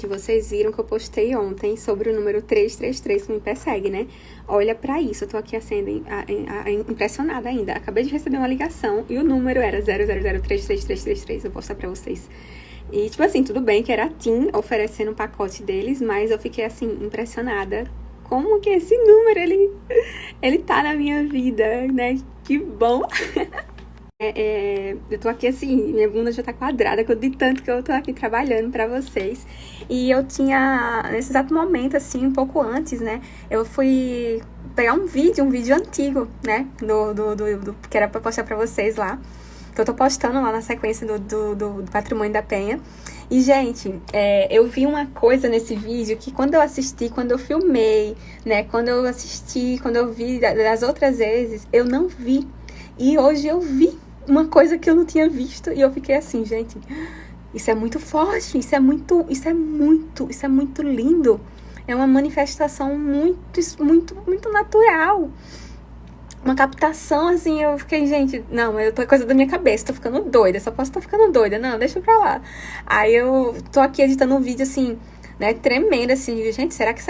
Vocês viram que eu postei ontem sobre o número 333 que me persegue, né? Olha pra isso, eu tô aqui assim, impressionada ainda. Acabei de receber uma ligação e o número era 000333333. Eu vou mostrar pra vocês. E, tipo assim, tudo bem que era a TIM oferecendo um pacote deles, mas eu fiquei, assim, impressionada. Como que esse número, ele tá na minha vida, né? Que bom! Eu tô aqui assim, minha bunda já tá quadrada, de tanto que eu tô aqui trabalhando pra vocês. E eu tinha, nesse exato momento, assim, um pouco antes, né, eu fui pegar um vídeo antigo, né, que era pra postar pra vocês lá, que eu tô postando lá na sequência do Patrimônio da Penha. E, gente, eu vi uma coisa nesse vídeo que quando eu assisti, quando eu filmei, né, quando eu vi das outras vezes, eu não vi. E hoje eu vi uma coisa que eu não tinha visto e eu fiquei assim, gente, isso é muito forte, isso é muito lindo. É uma manifestação muito natural. Uma captação, assim, eu fiquei, gente, não, eu tô coisa da minha cabeça, tô ficando doida, só posso estar ficando doida, não, deixa pra lá. Aí eu tô aqui editando um vídeo, assim, né, tremendo, assim, gente, será que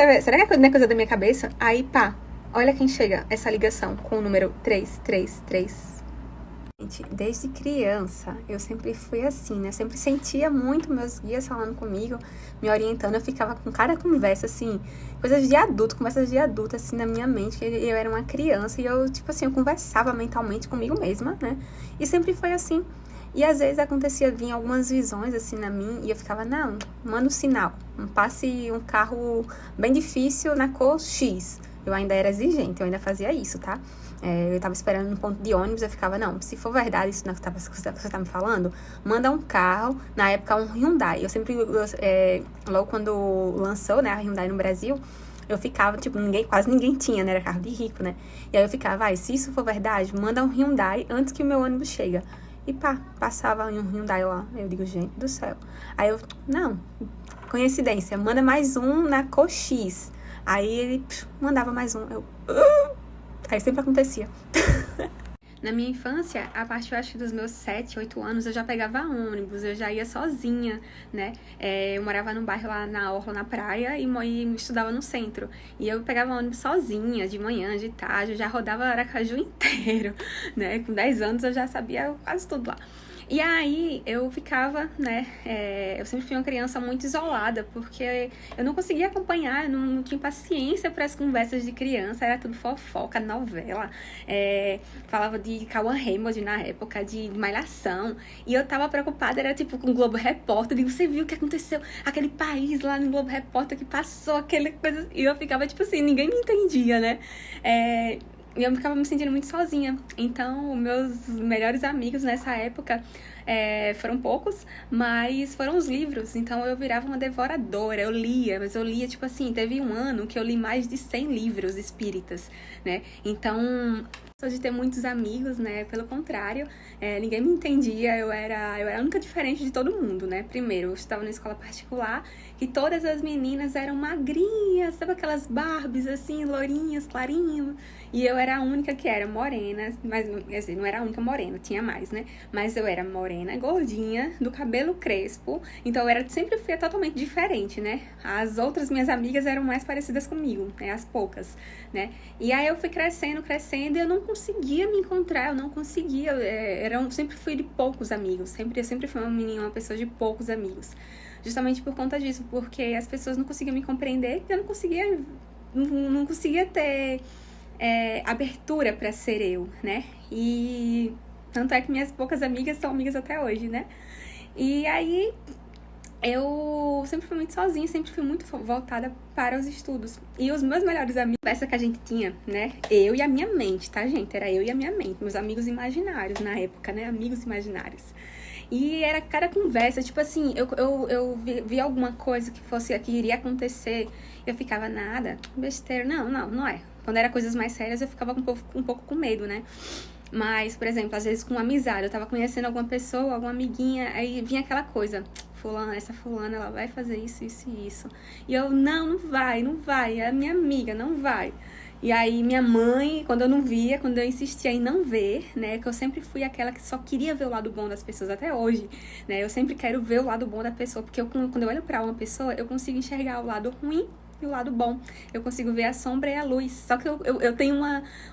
não é coisa da minha cabeça? Aí, pá, olha quem chega, essa ligação com o número 333. Gente, desde criança, eu sempre fui assim, né? Eu sempre sentia muito meus guias falando comigo, me orientando. Eu ficava com cada conversa, assim, conversas de adulto, assim, na minha mente. Que eu era uma criança e eu, tipo assim, eu conversava mentalmente comigo mesma, né? E sempre foi assim. E às vezes vinha algumas visões, assim, na mim, e eu ficava, não, manda um sinal. Passe um carro bem difícil na cor X. Eu ainda era exigente, eu ainda fazia isso, tá? Eu tava esperando no ponto de ônibus, eu ficava, não, se for verdade isso que você tá me falando, manda um carro, na época um Hyundai. Logo quando lançou, né, a Hyundai no Brasil, eu ficava, tipo, quase ninguém tinha, né, era carro de rico, né? E aí eu ficava, se isso for verdade, manda um Hyundai antes que o meu ônibus chega. E pá, passava um Hyundai lá. Eu digo, gente do céu. Aí eu, não, coincidência, manda mais um na cor X. Aí ele mandava mais um, aí sempre acontecia. Na minha infância, a partir, eu acho, dos meus 7, 8 anos, eu já pegava ônibus, eu já ia sozinha, né? Eu morava num bairro lá na orla, na praia, e estudava no centro. E eu pegava ônibus sozinha, de manhã, de tarde, eu já rodava Aracaju inteiro, né? Com 10 anos eu já sabia quase tudo lá. E aí eu ficava, né, eu sempre fui uma criança muito isolada, porque eu não conseguia acompanhar, eu não tinha paciência para as conversas de criança, era tudo fofoca, novela, falava de Cauã Raymond na época, de Malhação, e eu tava preocupada, era tipo com o Globo Repórter, e você viu o que aconteceu, aquele país lá no Globo Repórter que passou aquele coisa, e eu ficava tipo assim, ninguém me entendia, né, e eu ficava me sentindo muito sozinha. Então, meus melhores amigos nessa época foram poucos, mas foram os livros. Então, eu virava uma devoradora. Eu lia, mas eu lia, tipo assim, teve um ano que eu li mais de 100 livros espíritas, né? Então, só de ter muitos amigos, né? Pelo contrário, ninguém me entendia. Eu era a única diferente de todo mundo, né? Primeiro, eu estava na escola particular, que todas as meninas eram magrinhas, sabe aquelas Barbies, assim, lourinhas, clarinhas. E eu era a única que era morena, mas assim, não era a única morena, tinha mais, né? Mas eu era morena, gordinha, do cabelo crespo, então eu sempre fui totalmente diferente, né? As outras minhas amigas eram mais parecidas comigo, né? As poucas, né? E aí eu fui crescendo, e eu não conseguia me encontrar, eu não conseguia, sempre fui de poucos amigos, eu sempre fui uma pessoa de poucos amigos. Justamente por conta disso, porque as pessoas não conseguiam me compreender, e eu não conseguia ter abertura para ser eu, né? E tanto é que minhas poucas amigas são amigas até hoje, né? E aí eu sempre fui muito sozinha, sempre fui muito voltada para os estudos. E os meus melhores amigos, essa que a gente tinha, né? Eu e a minha mente, tá, gente? Era eu e a minha mente, meus amigos imaginários na época, né? Amigos imaginários. E era cada conversa, tipo assim, eu vi alguma coisa que iria acontecer, eu ficava, nada, besteira, não é. Quando era coisas mais sérias, eu ficava um pouco com medo, né? Mas, por exemplo, às vezes com amizade, eu tava conhecendo alguma pessoa, alguma amiguinha, aí vinha aquela coisa, essa fulana, ela vai fazer isso, isso e isso. E eu, não vai, é a minha amiga, não vai. E aí minha mãe, quando eu não via, quando eu insistia em não ver, né, que eu sempre fui aquela que só queria ver o lado bom das pessoas, até hoje, né, eu sempre quero ver o lado bom da pessoa, porque quando eu olho pra uma pessoa, eu consigo enxergar o lado ruim e o lado bom. Eu consigo ver a sombra e a luz. Só que eu tenho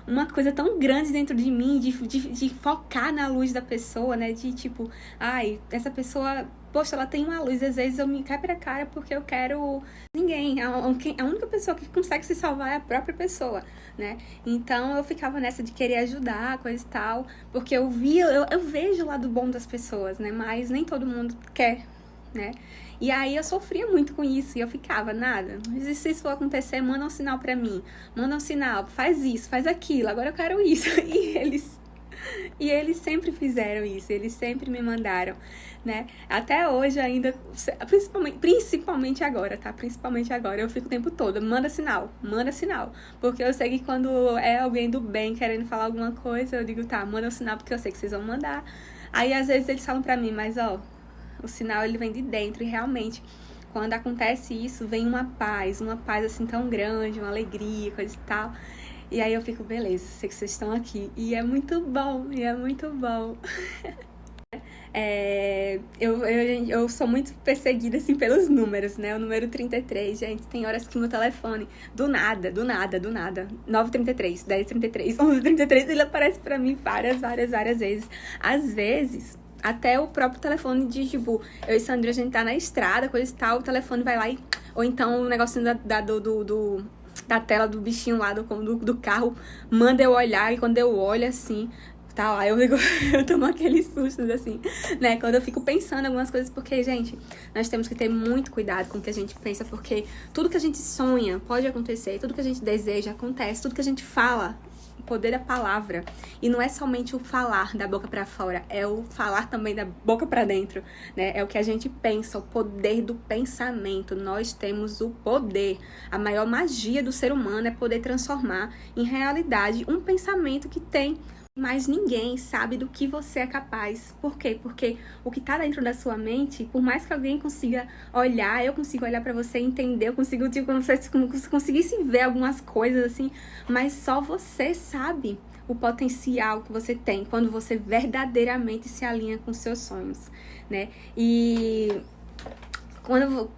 uma coisa tão grande dentro de mim de focar na luz da pessoa, né? De tipo, ai, essa pessoa, poxa, ela tem uma luz. Às vezes eu me quebro a cara porque eu quero ninguém. A única pessoa que consegue se salvar é a própria pessoa, né? Então eu ficava nessa de querer ajudar, coisa e tal. Porque eu vejo o lado bom das pessoas, né? Mas nem todo mundo quer, né? E aí eu sofria muito com isso, e eu ficava, nada, mas se isso for acontecer, manda um sinal pra mim, manda um sinal, faz isso, faz aquilo, agora eu quero isso. E eles sempre fizeram isso, eles sempre me mandaram, né? Até hoje ainda, principalmente agora, tá? Principalmente agora, eu fico o tempo todo, manda sinal, porque eu sei que quando é alguém do bem querendo falar alguma coisa, eu digo, tá, manda um sinal, porque eu sei que vocês vão mandar. Aí às vezes eles falam pra mim, mas ó, o sinal ele vem de dentro, e realmente quando acontece isso, vem uma paz assim tão grande, uma alegria, coisa e tal. E aí eu fico, beleza, sei que vocês estão aqui. E é muito bom, eu sou muito perseguida, assim, pelos números, né? O número 33, gente, tem horas que meu telefone, do nada, 9h33, 10h33, 11h33, ele aparece pra mim várias vezes. Às vezes, até o próprio telefone de, tipo, eu e Sandra, a gente tá na estrada, coisa e tal, o telefone vai lá e... Ou então o negocinho da tela do bichinho lá do carro manda eu olhar, e quando eu olho, assim, tá lá, eu tomo aqueles sustos, assim, né? Quando eu fico pensando em algumas coisas, porque, gente, nós temos que ter muito cuidado com o que a gente pensa, porque tudo que a gente sonha pode acontecer, tudo que a gente deseja acontece, tudo que a gente fala, o poder da palavra. E não é somente o falar da boca pra fora, é o falar também da boca pra dentro, né? É o que a gente pensa, o poder do pensamento. Nós temos o poder. A maior magia do ser humano é poder transformar em realidade um pensamento que tem. Mas ninguém sabe do que você é capaz. Por quê? Porque o que tá dentro da sua mente, por mais que alguém consiga olhar, eu consigo olhar pra você e entender, eu consigo, tipo, como se conseguisse ver algumas coisas assim, mas só você sabe o potencial que você tem quando você verdadeiramente se alinha com seus sonhos, né? E quando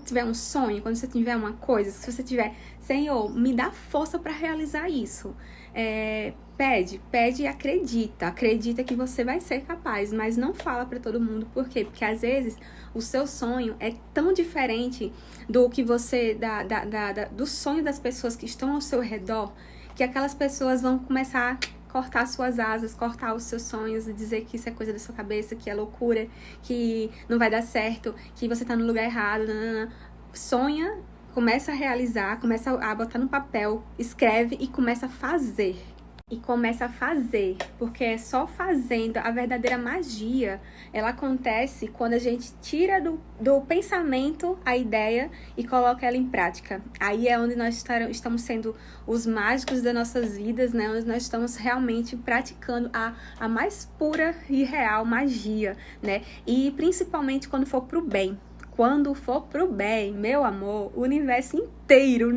tiver um sonho, quando você tiver uma coisa, se você tiver, Senhor, me dá força para realizar isso. Pede e acredita que você vai ser capaz, mas não fala para todo mundo. Por quê? Porque às vezes o seu sonho é tão diferente do que você, do sonho das pessoas que estão ao seu redor, que aquelas pessoas vão começar a cortar suas asas, cortar os seus sonhos e dizer que isso é coisa da sua cabeça, que é loucura, que não vai dar certo, que você tá no lugar errado. Sonha, começa a realizar, começa a botar no papel, escreve e começa a fazer. Porque é só fazendo. A verdadeira magia, ela acontece quando a gente tira do pensamento a ideia e coloca ela em prática. Aí é onde nós estamos sendo os mágicos das nossas vidas, né? Onde nós estamos realmente praticando a mais pura e real magia, né? E principalmente quando for pro bem. Quando for pro bem, meu amor, o universo inteiro,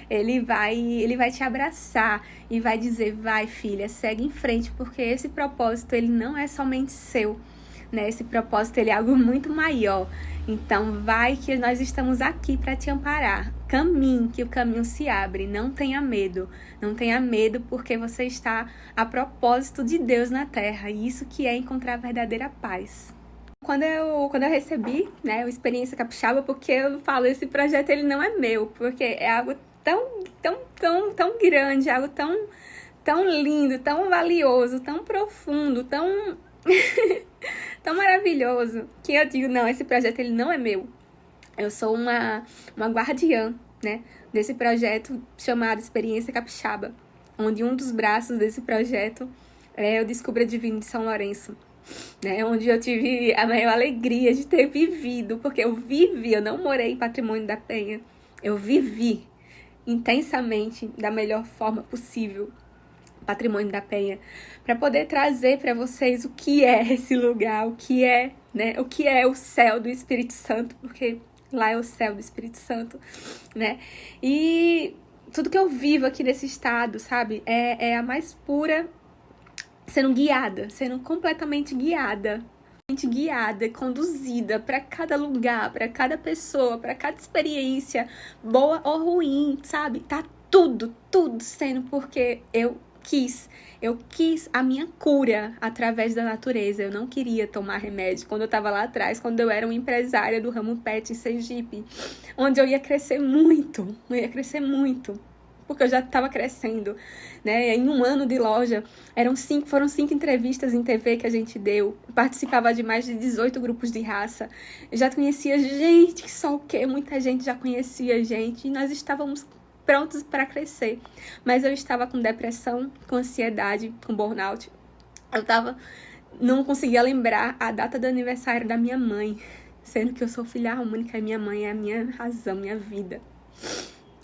ele vai te abraçar e vai dizer, vai filha, segue em frente, porque esse propósito, ele não é somente seu, né? Esse propósito, ele é algo muito maior. Então vai, que nós estamos aqui para te amparar. Caminhe, que o caminho se abre, não tenha medo, porque você está a propósito de Deus na terra, e isso que é encontrar a verdadeira paz. Quando eu recebi, né, o Experiência Capixaba, porque eu falo, esse projeto ele não é meu, porque é algo tão grande, algo tão lindo, tão valioso, tão profundo, tão tão maravilhoso, que eu digo, não, esse projeto ele não é meu. Eu sou uma guardiã, né, desse projeto chamado Experiência Capixaba, onde um dos braços desse projeto é o Descubra Divino de São Lourenço, né, onde eu tive a maior alegria de ter vivido, porque eu não morei em Patrimônio da Penha, eu vivi intensamente, da melhor forma possível, Patrimônio da Penha, para poder trazer para vocês o que é esse lugar, o que é, né, o que é o céu do Espírito Santo, porque Lá é o céu do Espírito Santo, né? E tudo que eu vivo aqui nesse estado, sabe? É a mais pura, sendo guiada, sendo completamente guiada, conduzida para cada lugar, para cada pessoa, para cada experiência, boa ou ruim, sabe? Tá tudo sendo porque eu quis a minha cura através da natureza. Eu não queria tomar remédio. Quando eu tava lá atrás, quando eu era uma empresária do ramo pet em Sergipe, onde eu ia crescer muito, porque eu já estava crescendo, né? Em um ano de loja, foram 5 entrevistas em TV que a gente deu. Eu participava de mais de 18 grupos de raça. Eu já conhecia gente, só o quê? Muita gente já conhecia a gente. E nós estávamos prontos para crescer. Mas eu estava com depressão, com ansiedade, com burnout. Não conseguia lembrar a data do aniversário da minha mãe, sendo que eu sou filha única e minha mãe é a minha razão, minha vida.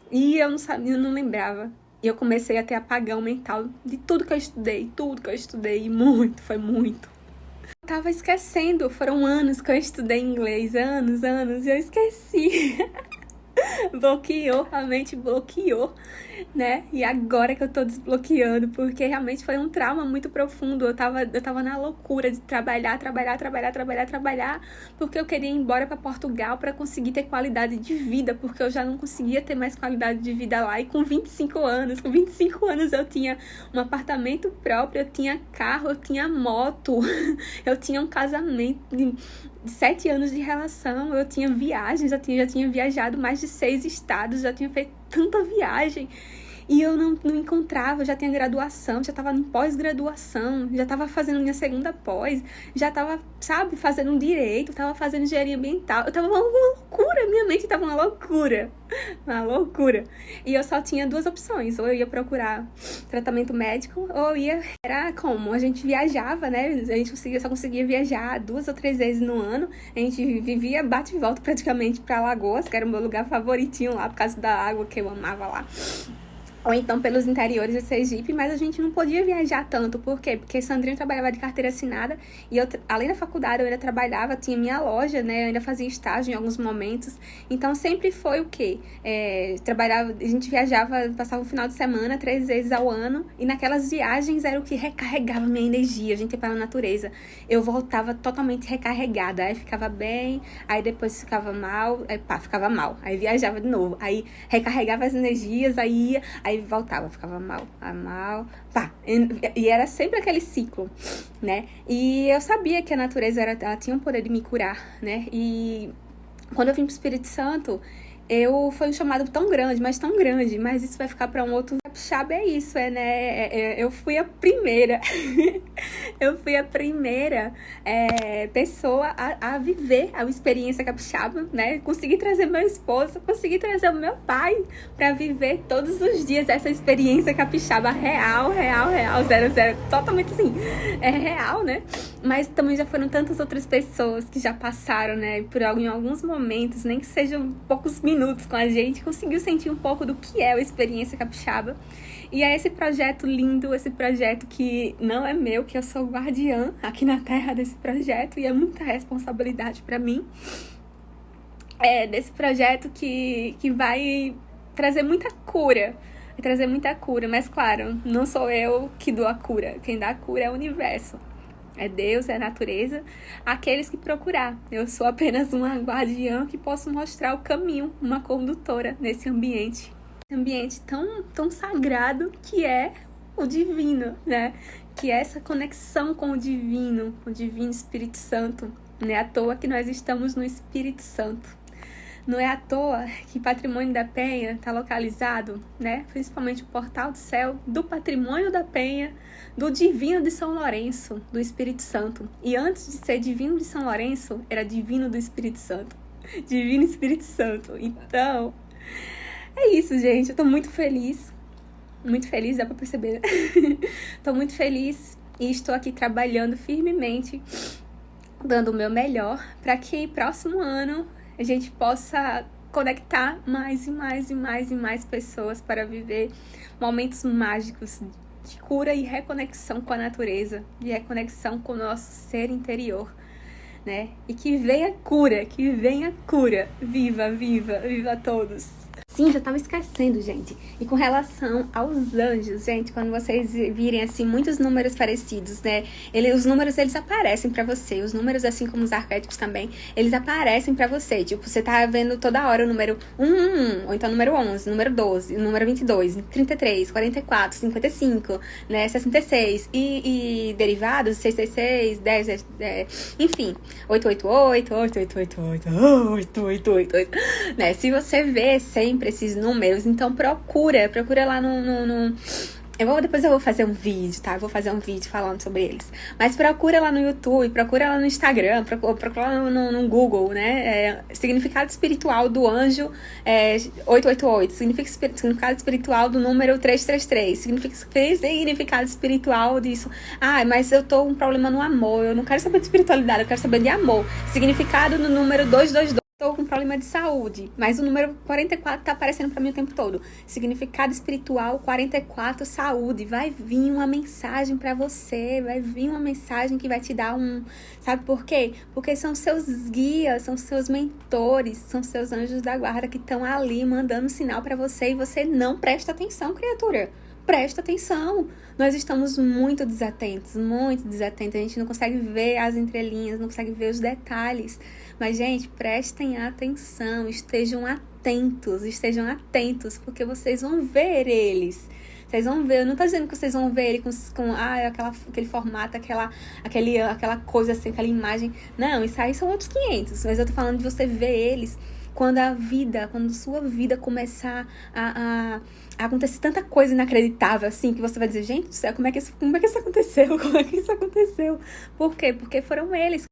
E eu não sabia, eu não lembrava. E eu comecei a ter apagão mental de tudo que eu estudei, e muito, foi muito. Eu tava esquecendo, foram anos que eu estudei inglês, anos, e eu esqueci. Bloqueou, a mente bloqueou, né? E agora que eu tô desbloqueando, porque realmente foi um trauma muito profundo. Eu tava na loucura de trabalhar, porque eu queria ir embora pra Portugal pra conseguir ter qualidade de vida, porque eu já não conseguia ter mais qualidade de vida lá. E com 25 anos eu tinha um apartamento próprio, eu tinha carro, eu tinha moto, eu tinha um casamento de 7 anos de relação, eu tinha viagens, já tinha viajado mais de 6 estados, já tinha feito tanta viagem e eu não encontrava, já tinha graduação, já estava em pós-graduação, já estava fazendo minha segunda pós, já estava, sabe, fazendo direito, estava fazendo engenharia ambiental, eu estava uma loucura, minha mente estava uma loucura. E eu só tinha 2 opções, ou eu ia procurar tratamento médico, ou era como? A gente viajava, né, a gente só conseguia viajar 2 ou 3 vezes no ano, a gente vivia bate e volta praticamente para Alagoas, que era o meu lugar favoritinho lá, por causa da água que eu amava lá. Ou então pelos interiores de Sergipe, mas a gente não podia viajar tanto. Por quê? Porque Sandrinho trabalhava de carteira assinada e eu, além da faculdade, eu ainda trabalhava, tinha minha loja, né? Eu ainda fazia estágio em alguns momentos. Então, sempre foi o quê? Trabalhava, a gente viajava, passava um final de semana, 3 vezes ao ano. E naquelas viagens era o que recarregava minha energia. A gente ia para a natureza. Eu voltava totalmente recarregada. Aí ficava bem, aí depois ficava mal, ficava mal. Aí viajava de novo. Aí recarregava as energias, aí ia, aí voltava, ficava mal, pá. E era sempre aquele ciclo, né? E eu sabia que a natureza ela tinha o poder de me curar, né? E quando eu vim pro Espírito Santo, foi um chamado tão grande, mas isso vai ficar para um outro. Capixaba é isso, né? Eu fui a primeira pessoa a viver a experiência capixaba, né? Consegui trazer meu esposo, consegui trazer o meu pai para viver todos os dias essa experiência capixaba real, 00, totalmente assim, é real, né? Mas também já foram tantas outras pessoas que já passaram, né? Em alguns momentos, nem que sejam poucos minutos com a gente, conseguiu sentir um pouco do que é a experiência capixaba. E é esse projeto lindo, esse projeto que não é meu, que eu sou guardiã aqui na terra desse projeto, e é muita responsabilidade para mim. Desse projeto que vai trazer muita cura. Mas claro, não sou eu que dou a cura. Quem dá a cura é o universo. É Deus, é a natureza, aqueles que procurar. Eu sou apenas uma guardiã que posso mostrar o caminho, uma condutora nesse ambiente. Ambiente tão sagrado que é o divino, né? Que é essa conexão com o divino Espírito Santo. Não é à toa que nós estamos no Espírito Santo. Não é à toa que Patrimônio da Penha está localizado, né? Principalmente o Portal do Céu, do Patrimônio da Penha, do Divino de São Lourenço, do Espírito Santo. E antes de ser Divino de São Lourenço, era Divino do Espírito Santo. Divino Espírito Santo. Então, é isso, gente. Eu tô muito feliz. Muito feliz, dá pra perceber. Tô muito feliz e estou aqui trabalhando firmemente, dando o meu melhor para que próximo ano a gente possa conectar mais e mais pessoas para viver momentos mágicos de cura e reconexão com a natureza, de reconexão com o nosso ser interior, né? E que venha cura, que venha cura. Viva, viva, viva a todos! Sim, já tava esquecendo, gente. E com relação aos anjos, gente, quando vocês virem, assim, muitos números parecidos, né? Os números, eles aparecem pra você. Os números, assim como os arquétipos também, eles aparecem pra você. Tipo, você tá vendo toda hora o número 111, ou então o número 11, o número 12, o número 22, 33, 44, 55, né? 66. E derivados, 666, 10, enfim, 888, 8888, 8888, né? Se você vê sempre esses números, então procura lá no depois eu vou fazer um vídeo, tá? Eu vou fazer um vídeo falando sobre eles. Mas procura lá no YouTube, procura lá no Instagram, procura lá no Google, né? Significado espiritual do anjo 888, significado espiritual do número 333, significado espiritual disso. Ah, mas eu tô com um problema no amor, eu não quero saber de espiritualidade, eu quero saber de amor. Significado no número 222. Estou com problema de saúde, mas o número 44 tá aparecendo para mim o tempo todo. Significado espiritual 44, saúde. Vai vir uma mensagem para você, vai vir uma mensagem que vai te dar Sabe por quê? Porque são seus guias, são seus mentores, são seus anjos da guarda que estão ali mandando sinal para você e você não presta atenção, criatura. Presta atenção. Nós estamos muito desatentos. A gente não consegue ver as entrelinhas, não consegue ver os detalhes. Mas, gente, prestem atenção, estejam atentos, porque vocês vão ver eles. Vocês vão ver, eu não tô dizendo que vocês vão ver ele com aquele formato, aquela coisa assim, aquela imagem. Não, isso aí são outros 500. Mas eu tô falando de você ver eles quando sua vida começar a acontecer tanta coisa inacreditável, assim, que você vai dizer, gente do céu, como é que isso aconteceu? Por quê? Porque foram eles